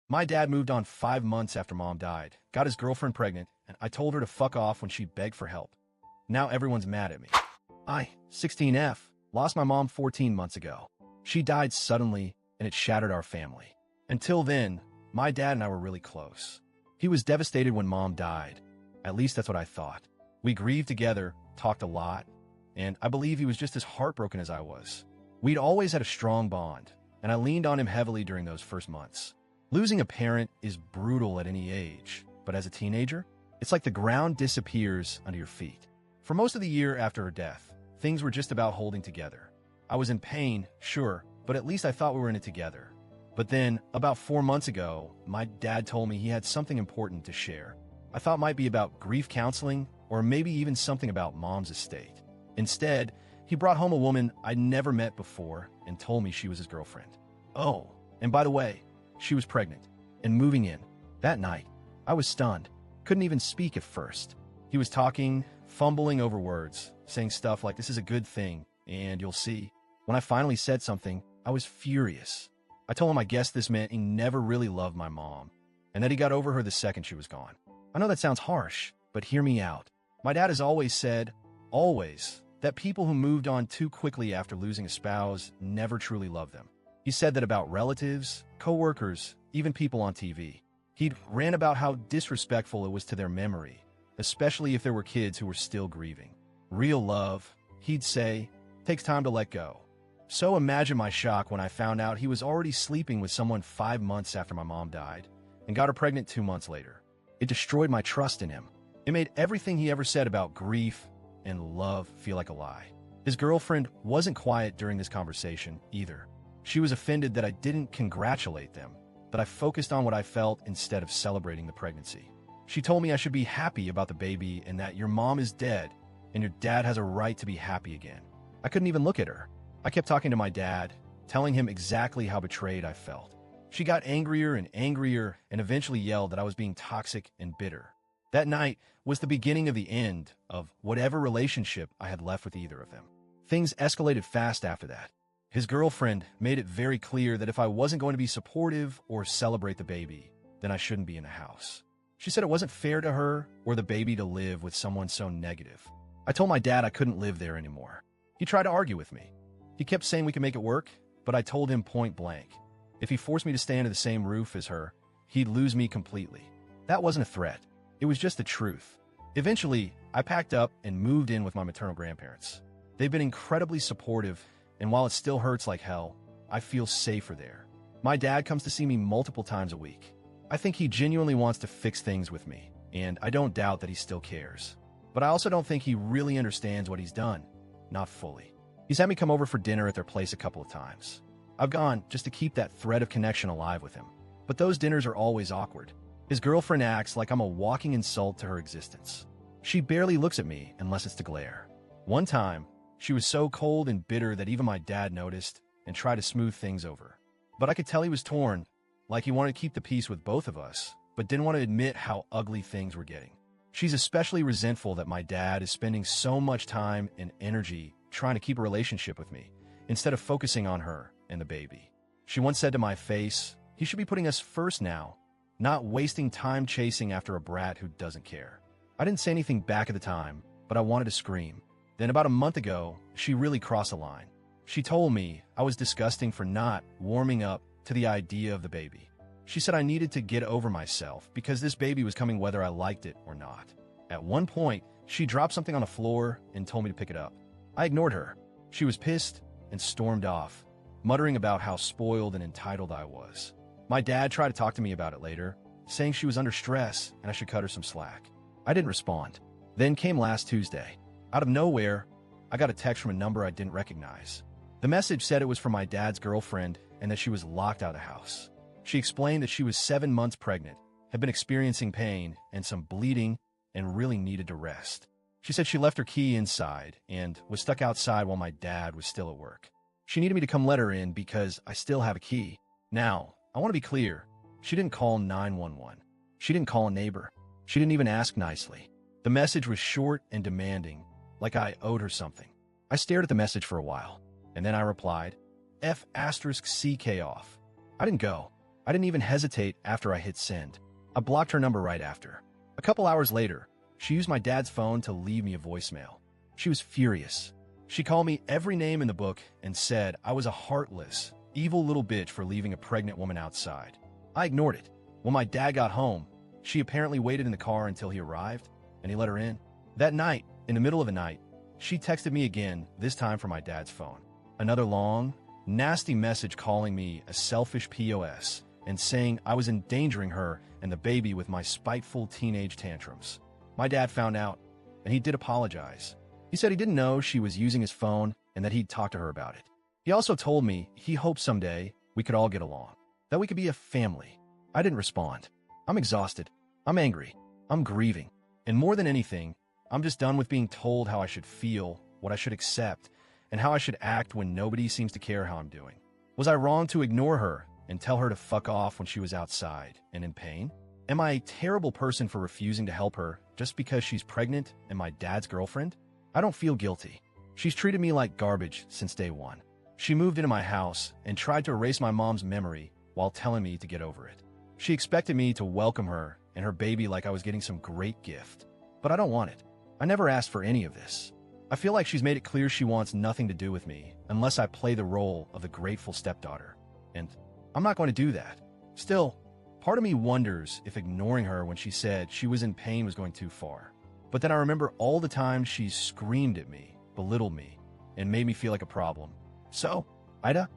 My dad moved on 5 months after mom died, got his girlfriend pregnant, and I told her to fuck off when she begged for help. Now everyone's mad at me. I, 16F, lost my mom 14 months ago. She died suddenly, and it shattered our family. Until then, my dad and I were really close. He was devastated when mom died. At least that's what I thought. We grieved together, talked a lot, and I believe he was just as heartbroken as I was. We'd always had a strong bond, and I leaned on him heavily during those first months. Losing a parent is brutal at any age, but as a teenager, it's like the ground disappears under your feet. For most of the year after her death, things were just about holding together. I was in pain, sure, but at least I thought we were in it together. But then, about 4 months ago, my dad told me he had something important to share. I thought it might be about grief counseling, or maybe even something about mom's estate. Instead, he brought home a woman I'd never met before and told me she was his girlfriend. Oh, and by the way, she was pregnant and moving in. That night, I was stunned. Couldn't even speak at first. He was talking, fumbling over words, saying stuff like, "This is a good thing, and you'll see." When I finally said something, I was furious. I told him I guessed this meant he never really loved my mom, and that he got over her the second she was gone. I know that sounds harsh, but hear me out. My dad has always said, always, that people who moved on too quickly after losing a spouse never truly loved them. He said that about relatives, co-workers, even people on TV. He'd ran about how disrespectful it was to their memory, especially if there were kids who were still grieving. Real love, he'd say, takes time to let go. So imagine my shock when I found out he was already sleeping with someone 5 months after my mom died and got her pregnant 2 months later. It destroyed my trust in him. It made everything he ever said about grief and love feel like a lie. His girlfriend wasn't quiet during this conversation either. She was offended that I didn't congratulate them, that I focused on what I felt instead of celebrating the pregnancy. She told me I should be happy about the baby and that your mom is dead and your dad has a right to be happy again. I couldn't even look at her. I kept talking to my dad, telling him exactly how betrayed I felt. She got angrier and angrier and eventually yelled that I was being toxic and bitter. That night was the beginning of the end of whatever relationship I had left with either of them. Things escalated fast after that. His girlfriend made it very clear that if I wasn't going to be supportive or celebrate the baby, then I shouldn't be in the house. She said it wasn't fair to her or the baby to live with someone so negative. I told my dad I couldn't live there anymore. He tried to argue with me. He kept saying we could make it work, but I told him point blank. If he forced me to stay under the same roof as her, he'd lose me completely. That wasn't a threat. It was just the truth. Eventually, I packed up and moved in with my maternal grandparents. They've been incredibly supportive, and while it still hurts like hell, I feel safer there. My dad comes to see me multiple times a week. I think he genuinely wants to fix things with me, and I don't doubt that he still cares. But I also don't think he really understands what he's done. Not fully. He's had me come over for dinner at their place a couple of times. I've gone just to keep that thread of connection alive with him. But those dinners are always awkward. His girlfriend acts like I'm a walking insult to her existence. She barely looks at me unless it's to glare. One time, she was so cold and bitter that even my dad noticed and tried to smooth things over. But I could tell he was torn, like he wanted to keep the peace with both of us, but didn't want to admit how ugly things were getting. She's especially resentful that my dad is spending so much time and energy trying to keep a relationship with me, instead of focusing on her and the baby. She once said to my face, he should be putting us first now, not wasting time chasing after a brat who doesn't care. I didn't say anything back at the time, but I wanted to scream. Then about a month ago, she really crossed a line. She told me I was disgusting for not warming up to the idea of the baby. She said I needed to get over myself because this baby was coming whether I liked it or not. At one point, she dropped something on the floor and told me to pick it up. I ignored her. She was pissed and stormed off, muttering about how spoiled and entitled I was. My dad tried to talk to me about it later, saying she was under stress and I should cut her some slack. I didn't respond. Then came last Tuesday. Out of nowhere, I got a text from a number I didn't recognize. The message said it was from my dad's girlfriend and that she was locked out of the house. She explained that she was 7 months pregnant, had been experiencing pain and some bleeding, and really needed to rest. She said she left her key inside and was stuck outside while my dad was still at work. She needed me to come let her in because I still have a key. Now, I want to be clear. She didn't call 911. She didn't call a neighbor. She didn't even ask nicely. The message was short and demanding, like I owed her something. I stared at the message for a while, and then I replied, F***CK off. I didn't go. I didn't even hesitate after I hit send. I blocked her number right after. A couple hours later, she used my dad's phone to leave me a voicemail. She was furious. She called me every name in the book and said I was a heartless, evil little bitch for leaving a pregnant woman outside. I ignored it. When my dad got home, she apparently waited in the car until he arrived, and he let her in. That night, in the middle of the night, she texted me again, this time from my dad's phone. Another long, nasty message calling me a selfish POS and saying I was endangering her and the baby with my spiteful teenage tantrums. My dad found out, and he did apologize. He said he didn't know she was using his phone and that he'd talk to her about it. He also told me he hoped someday we could all get along, that we could be a family. I didn't respond. I'm exhausted. I'm angry. I'm grieving. And more than anything, I'm just done with being told how I should feel, what I should accept, and how I should act when nobody seems to care how I'm doing. Was I wrong to ignore her and tell her to fuck off when she was outside and in pain? Am I a terrible person for refusing to help her just because she's pregnant and my dad's girlfriend? I don't feel guilty. She's treated me like garbage since day one. She moved into my house and tried to erase my mom's memory while telling me to get over it. She expected me to welcome her and her baby like I was getting some great gift. But I don't want it. I never asked for any of this. I feel like she's made it clear she wants nothing to do with me unless I play the role of the grateful stepdaughter. And I'm not going to do that. Still, part of me wonders if ignoring her when she said she was in pain was going too far. But then I remember all the times she screamed at me, belittled me, and made me feel like a problem. So, Ida,